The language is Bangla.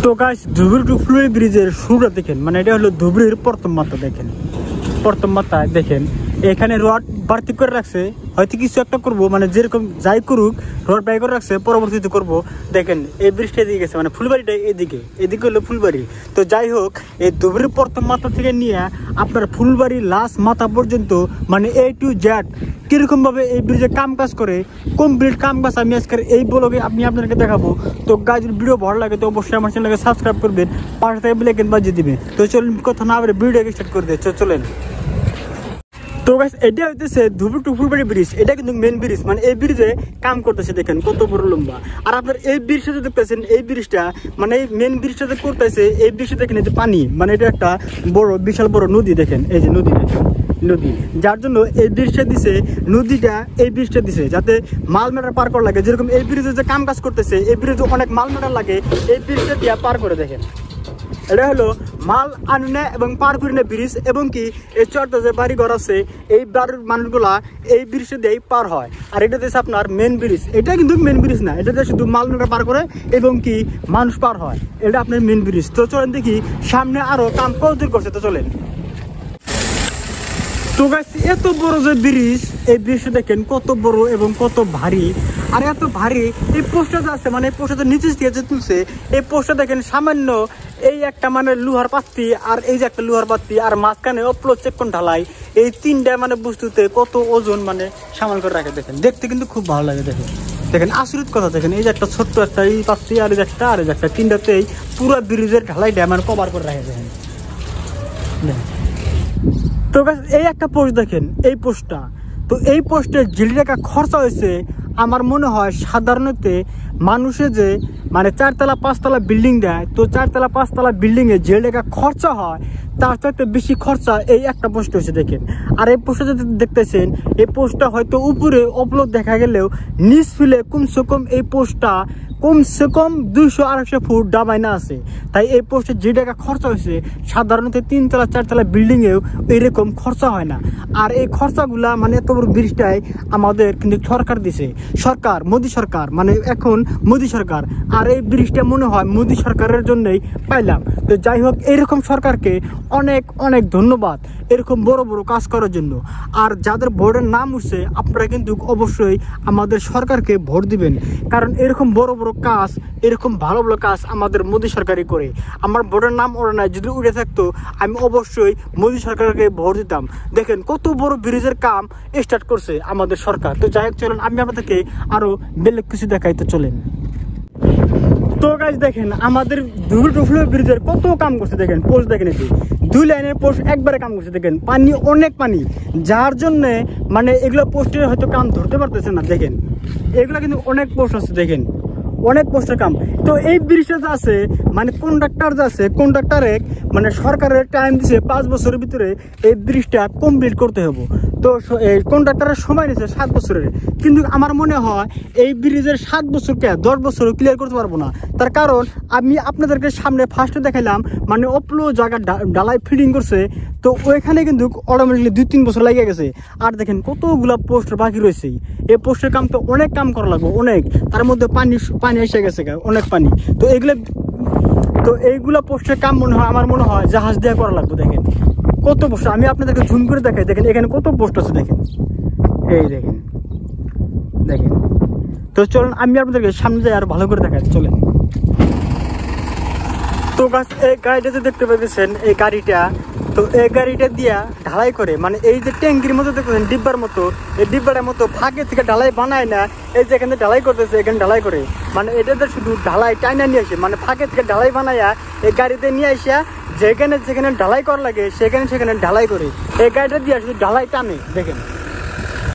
তো গাইস ধুবড়ি টু ফুলবাড়ি ব্রিজের শুরুটা দেখেন, মানে এটা হলো ধুবড়ির প্রথম মাথা। দেখেন প্রথম মাথায় দেখেন এখানে রড বাড়তি করে রাখছে, হয়তো কিছু একটা করবো, মানে যেরকম যাই করুক রড বাই করে রাখছে, পরবর্তীতে করবো। দেখেন এই ব্রিজটা এদিকে গেছে, মানে ফুলবাড়িটা এদিকে হলো ফুলবাড়ি। তো যাই হোক, এই ধুবড়ির প্রথম মাথা থেকে নিয়ে আপনার ফুলবাড়ি লাস্ট মাথা পর্যন্ত, মানে A to Z কিরকম ভাবে এই ব্রিজে কাম কাজ করে, কমপ্লিট কাম কাজ আমি আজকের এই ব্লগে আপনাদেরকে দেখাবো। তো গাইস ভিডিও ভালো লাগে তো অবশ্যই আমার চ্যানেলকে সাবস্ক্রাইব করবেন, পাশে থেকে বেল আইকন বাজিয়ে দিবেন। তো চলুন কথা না বলে ভিডিওকে স্টার্ট করে দিই, চলেন। তো গাইস এটা হইতেছে ধুবড়ি টু ফুলবাড়ি ব্রিজ, এটা কিন্তু মেন ব্রিজ, মানে এই ব্রিজে কাম করতেছে। দেখেন কত বড় লম্বা। আর আপনার এই ব্রিজটা যে দেখতেছেন, এই ব্রিজটা মানে এই মেন ব্রিজটা যে করতেছে, এই ব্রিজটা দেখেন এই যে পানি, মানে এটা একটা বড় বিশাল বড় নদী। দেখেন এই যে নদী, নদী যার জন্য এই ব্রিজটা দিছে, নদীটা এই ব্রিজটা দিছে যাতে মাল মেটার পার করা লাগে। যেরকম এই ব্রিজে যে কাম কাজ করতেছে, এই ব্রিজে অনেক মাল মেটার লাগে, এই ব্রিজটা দিয়ে পার করে। দেখেন এটা হলো মাল আনুনে এবং পার করিনে ব্রিজ, এবং কি এই চরটা যে বাড়ি ঘর আছে, এই বাড়ির মানুষগুলা এই ব্রিজটা দিয়েই পার হয়। আর এটা দিচ্ছে আপনার মেন ব্রিজ, এটা কিন্তু মেন ব্রিজ না, এটাতে শুধু মাল মেটা পার করে এবং কি মানুষ পার হয়, এটা আপনার মেন ব্রিজ। তো চলেন দেখি সামনে আরো কাম কতদূর করছে, তো চলেন। তো গাইস এত বড় যে ব্রিজ, এই ব্রিজটা দেখেন কত বড় এবং কত ভারী। আর এত ভারী এই পোস্টটা যে আছে, মানে এই পোস্টটা নিচে থেকে যে তুলছে, এই পোস্টটা দেখেন সামান্য এই একটা মানে লোহার পাত্তি, আর এই যে একটা লোহার পাত্তি, আর মাঝখানে অপ্লো চেকন ঢালাই, এই তিনটা মানে বস্তুতে কত ওজন মানে সামাল করে রাখে। দেখেন দেখতে কিন্তু খুব ভালো লাগে। দেখেন দেখেন আশ্চর্য কথা, দেখেন এই যে একটা ছোট্ট একটা এই পাত্তি, আর এই যে একটা, আর এই যে একটা, তিনটাতেই পুরো ব্রিজের ঢালাইটা মানে কভার করে রাখে। দেখেন তো এই একটা পোস্ট দেখেন, এই পোস্টটা, তো এই পোস্টের যে টাকা খরচা হয়েছে, আমার মনে হয় সাধারণত মানুষে যে মানে 4তলা 5তলা বিল্ডিং দেয়, তো 4তলা 5তলা বিল্ডিংয়ে যে টাকা খরচা হয় তার চাইতে বেশি খরচা এই একটা পোস্ট হয়েছে। দেখেন আর এই পোস্টটা যদি দেখতেছেন, এই পোস্টটা হয়তো উপরে আপলোড দেখা গেলেও নিচ ফিলে কমসে কম এই পোস্টটা কমসে কম 200-250 ফুট ডাবাইনা আছে। তাই এই পোস্টে যে টাকা খরচা হয়েছে, সাধারণত 3তলা 4তলা বিল্ডিংয়েও এরকম খরচা হয় না। আর এই খরচাগুলা মানে এত বড় ব্রিজটাই আমাদের কিন্তু সরকার দিছে, সরকার মোদী সরকার, মানে এখন মোদী সরকার। আর এই ব্রিজটা মনে হয় মোদী সরকারের জন্যই পাইলাম। তো যাই হোক, এরকম সরকারকে অনেক অনেক ধন্যবাদ এরকম বড় বড় কাজ করার জন্য। আর যাদের ভোটের নাম উঠছে, আপনারা কিন্তু অবশ্যই আমাদের সরকারকে ভোট দিবেন, কারণ এরকম বড় বড় কাজ, এরকম ভালো ভালো কাজ আমাদের মোদী সরকারই করে। আমার ভোটের নাম ওরা নাই, যদি উঠে থাকতো আমি অবশ্যই মোদী সরকারকে ভোট দিতাম। দেখেন কত বড় ব্রিজের কাম স্টার্ট করছে আমাদের সরকার। তো যাই হোক, চলেন আমি আপনাদেরকে আরো বেলেগ কিছু দেখাইতে চলেন। তো গাইস দেখেন আমাদের ধুবড়ি টু ফুলবাড়ি ব্রিজের কত কাম করছে। দেখেন পোস্ট দেখেন, এই 2 লাইনের পোস্ট একবারে কাম করছে। দেখেন পানি, অনেক পানি, যার জন্য মানে এগুলো পোস্টে হয়তো কাম ধরতে পারতেছে না। দেখেন এগুলো কিন্তু অনেক পোস্ট আছে, দেখেন অনেক পোস্টের কাম। তো এই ব্রিজটা যে আছে, মানে কন্ট্রাক্টর যে আছে, কন্ট্রাক্টরে মানে সরকারের টাইম দিছে 5 বছরের ভিতরে এই ব্রিজটা কমপ্লিট করতে হবে। তো এই কন্ট্রাক্টরের সময় নিচ্ছে 7 বছরের, কিন্তু আমার মনে হয় এই ব্রিজের 7 বছরকে 10 বছরও ক্লিয়ার করতে পারবো না। তার কারণ আমি আপনাদেরকে সামনে ফার্স্টে দেখাইলাম, মানে অপ্লো জায়গা ডালাই ফিটিং করছে, তো ওইখানে কিন্তু অটোমেটিকলি 2-3 বছর লেগে গেছে। আর দেখেন কতগুলা পোস্ট বাকি রয়েছে, এই পোস্টের কাম তো অনেক কাম করা লাগবে, অনেক। তার মধ্যে পানি এসে গেছে, অনেক পানি। তো এইগুলা পোস্টের কাম মনে হয়, আমার মনে হয় জাহাজ দিয়ে করা লাগবে। দেখেন কত পোস্ট, আমি আপনাদেরকে জুম করে দেখাই। দেখেন এখানে কত পোস্ট আছে, দেখেন এই দেখেন দেখেন। তো চলুন আমি আপনাদেরকে সামনে যাই আর ভালো করে দেখাই, চলেন। তো গাছ এই গাড়িটা যে দেখতে পাচ্ছেন, এই গাড়িটা, তো এই গাড়িটা দিয়া ঢালাই করে, মানে এই যে ট্যাঙ্কির মতো দেখতেছেন ডিব্বার মতো, এই ডিব্বাটার মতো ফাঁকে থেকে ঢালাই বানায় না, এই যে এখানে ঢালাই করতেছে, এখানে ঢালাই করে, মানে এটাতে শুধু ঢালাই টাইনা নিয়ে আসে, মানে ফাঁকে থেকে ঢালাই বানায়া এই গাড়িতে নিয়ে আসা, যেখানে যেখানে ঢালাই করা লাগে সেখানে সেখানে ঢালাই করে এই গাড়িটা দিয়ে শুধু ঢালাই টানে। দেখেন